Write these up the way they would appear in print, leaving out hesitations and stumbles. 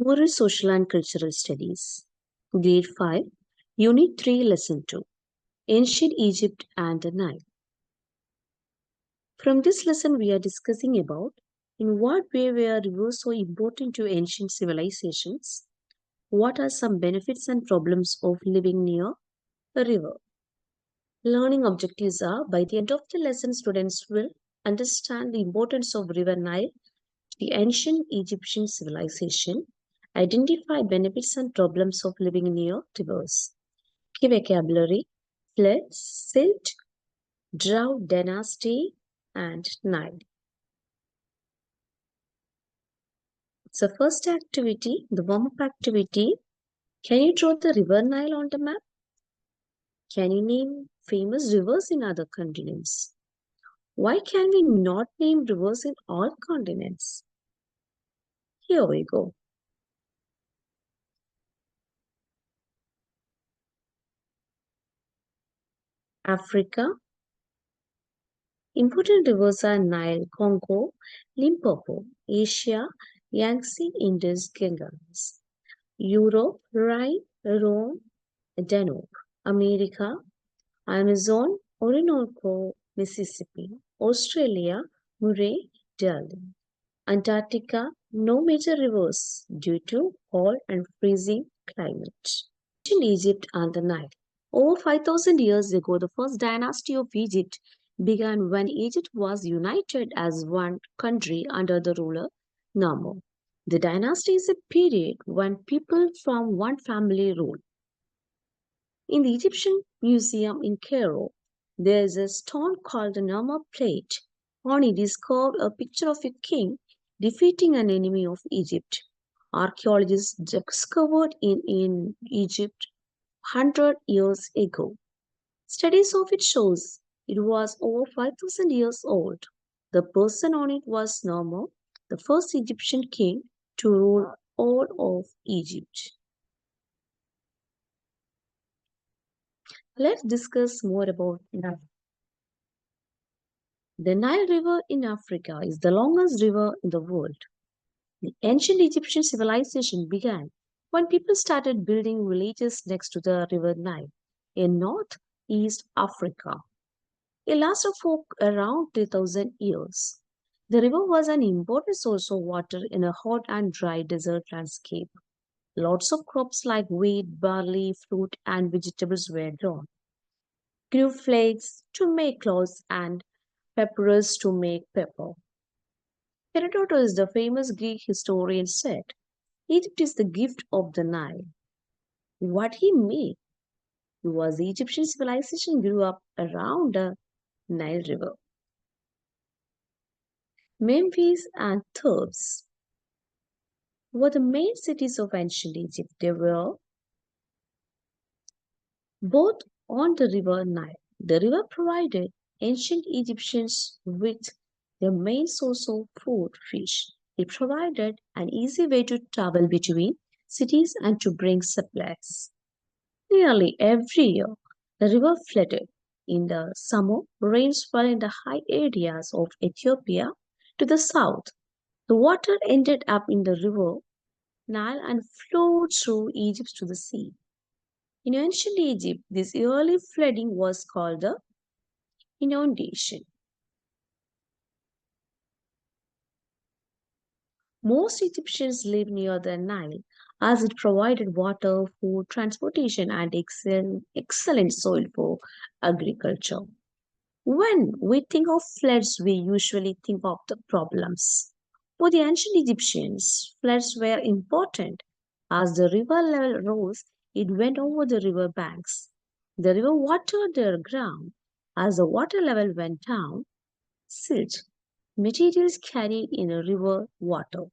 Moral, Social and Cultural Studies. Grade 5, Unit 3, Lesson 2. Ancient Egypt and the Nile. From this lesson, we are discussing about in what way were rivers so important to ancient civilizations, what are some benefits and problems of living near a river. Learning objectives are by the end of the lesson, students will understand the importance of River Nile, the ancient Egyptian civilization, identify benefits and problems of living near rivers. Key vocabulary: flood, silt, drought, dynasty, and Nile. So, first activity, the warm up activity. Can you draw the river Nile on the map? Can you name famous rivers in other continents? Why can we not name rivers in all continents? Here we go. Africa. Important rivers are Nile, Congo, Limpopo. Asia, Yangtze, Indus, Ganges. Europe, Rhine, Rhone, Danube. America, Amazon, Orinoco, Mississippi. Australia, Murray, Darling. Antarctica, no major rivers due to cold and freezing climate. Ancient Egypt and the Nile. Over 5,000 years ago, the first dynasty of Egypt began when Egypt was united as one country under the ruler Namo. The dynasty is a period when people from one family rule. In the Egyptian Museum in Cairo, there is a stone called the Nama plate. On it is carved a picture of a king defeating an enemy of Egypt. Archaeologists discovered in Egypt 100 years ago. Studies of it shows it was over 5,000 years old. The person on it was Namo, the first Egyptian king to rule all of Egypt. Let's discuss more about Nile. The Nile River in Africa is the longest river in the world. The ancient Egyptian civilization began when people started building villages next to the river Nile in northeast Africa. It lasted for around 3,000 years. The river was an important source of water in a hot and dry desert landscape. Lots of crops like wheat, barley, fruit, and vegetables were grown. Grew flakes to make clothes and papyrus to make paper. Herodotus, the famous Greek historian, said, Egypt is the gift of the Nile. What he meant was the Egyptian civilization grew up around the Nile River. Memphis and Thebes were the main cities of ancient Egypt. They were both on the river Nile. The river provided ancient Egyptians with their main source of food, fish. It provided an easy way to travel between cities and to bring supplies. Nearly every year, the river flooded. In the summer, rains fell in the high areas of Ethiopia to the south. The water ended up in the river Nile and flowed through Egypt to the sea. In ancient Egypt, this early flooding was called the inundation. Most Egyptians lived near the Nile as it provided water, food, transportation, and excellent soil for agriculture. When we think of floods, we usually think of the problems. For the ancient Egyptians, floods were important. As the river level rose, it went over the river banks. The river watered the ground. As the water level went down, silt, materials carried in a river water,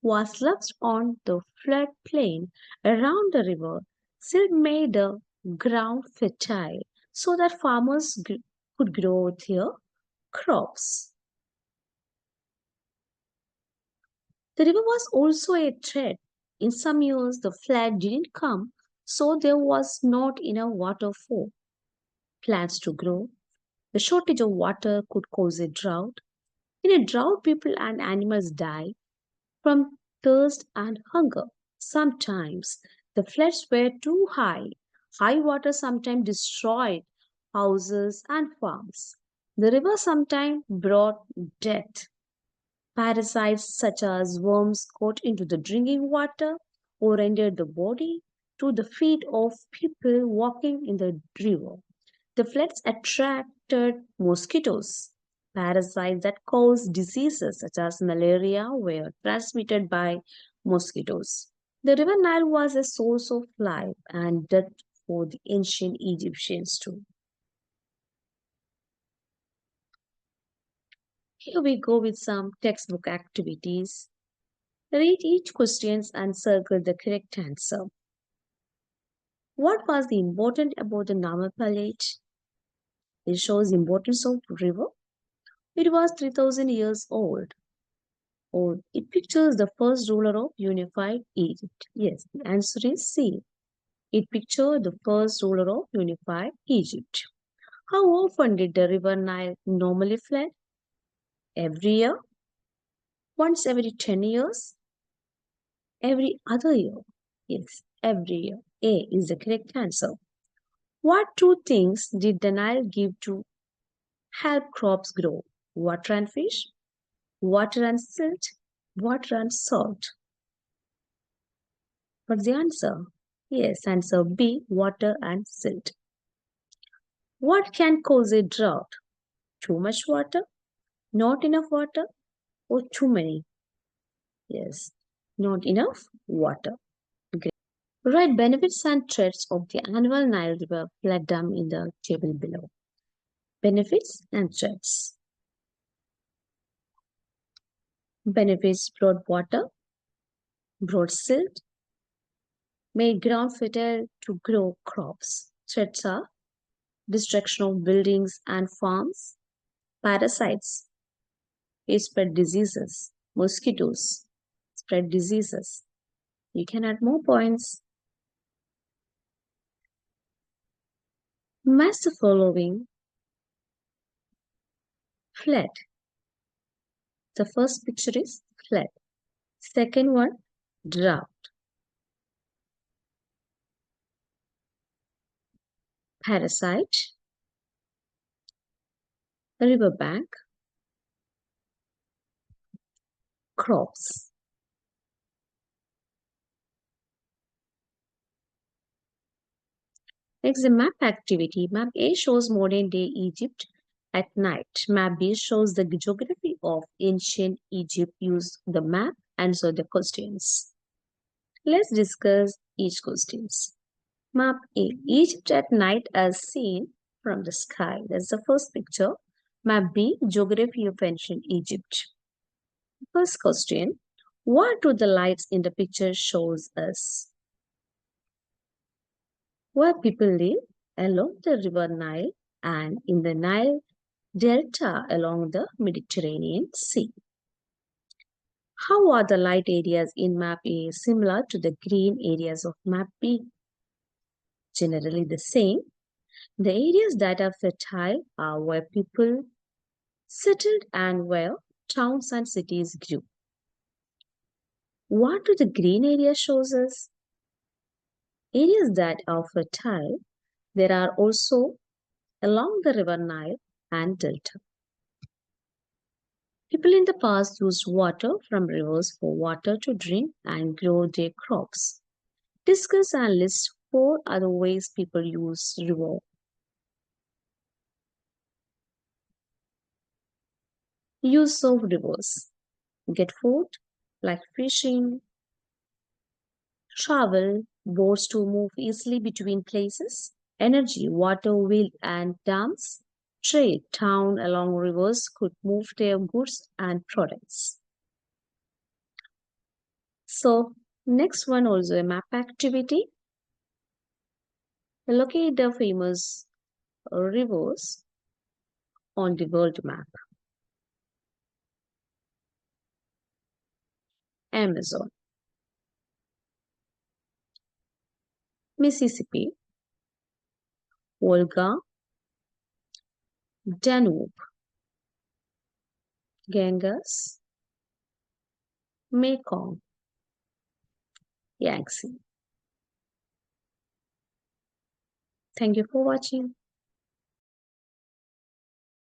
was left on the floodplain around the river. Silt made the ground fertile so that farmers could grow their crops. The river was also a threat. In some years, the flood didn't come, so there was not enough water for plants to grow. The shortage of water could cause a drought. In a drought, people and animals die from thirst and hunger. Sometimes the floods were too high. High water sometimes destroyed houses and farms. The river sometimes brought death. Parasites such as worms got into the drinking water or entered the body to the feet of people walking in the river. The floods attracted mosquitoes. Parasites that cause diseases such as malaria were transmitted by mosquitoes. The river Nile was a source of life and death for the ancient Egyptians too. Here we go with some textbook activities. Read each question and circle the correct answer. What was the important about the Nile Palace? It shows importance of river. It was 3000 years old. Or it pictures the first ruler of unified Egypt. Yes, the answer is C. It pictured the first ruler of unified Egypt. How often did the river Nile normally flood? Every year? Once every 10 years? Every other year? Yes, every year. A is the correct answer. What two things did the Nile give to help crops grow? Water and fish? Water and silt? Water and salt? What's the answer? Yes, answer B, water and silt. What can cause a drought? Too much water, not enough water, or too many? Yes, not enough water. Great. Write benefits and threats of the annual Nile River flood dam in the table below. Benefits and threats. Benefits brought water, brought silt, made ground fertile to grow crops. Threats are destruction of buildings and farms, parasites, it spread diseases, mosquitoes spread diseases. You can add more points. Match the following flood. The first picture is flood. Second one, drought. Parasite, riverbank, crops. Next, the map activity. Map A shows modern day Egypt at night. Map B shows the geography of ancient Egypt. Use the map, answer the questions. Let's discuss each questions. Map A. Egypt at night as seen from the sky. That's the first picture. Map B. Geography of ancient Egypt. First question. What do the lights in the picture shows us? Where people live along the river Nile and in the Nile Delta along the Mediterranean Sea. How are the light areas in map A similar to the green areas of map B? Generally the same. The areas that are fertile are where people settled and where towns and cities grew. What do the green areas shows us? Areas that are fertile, there are also along the river Nile and Delta. People in the past used water from rivers for water to drink and grow their crops. Discuss and list 4 other ways people use river. Use of rivers. Get food like fishing, travel, boats to move easily between places, energy, water, wheel, and dams, trade, town along rivers could move their goods and products. So, next one also a map activity. Locate the famous rivers on the world map. Amazon, Mississippi, Volga, Danube, Ganges, Mekong. Yangtze. Thank you for watching.